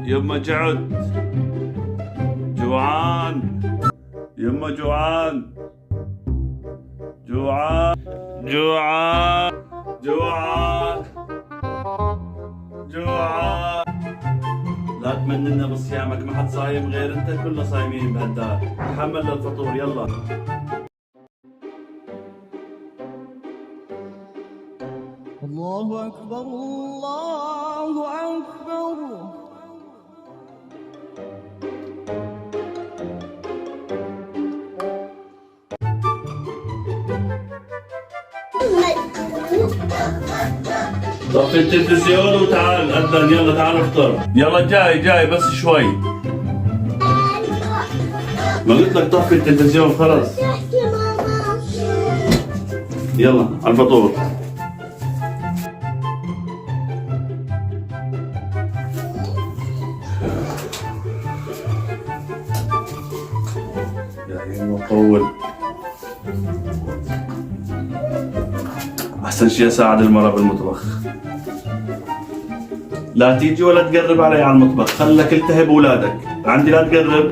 يما جعت. جوعان. يما جوعان. جوعان. جوعان. جوعان. جوعان. لا تمننا بصيامك، ما حد صايم غير انت، كلنا صايمين بهالدار. تحمل للفطور يلا. الله أكبر الله أكبر. طفي التلفزيون وتعال أذن، يلا تعال افطر. يلا جاي بس شوي. ما قلت لك طفي التلفزيون خلص. يلا على الفطور. يا مطول. أحسن شيء أساعد المرأة بالمطبخ. لا تيجي ولا تقرب علي على المطبخ، خلك التهب أولادك. عندي لا تقرب.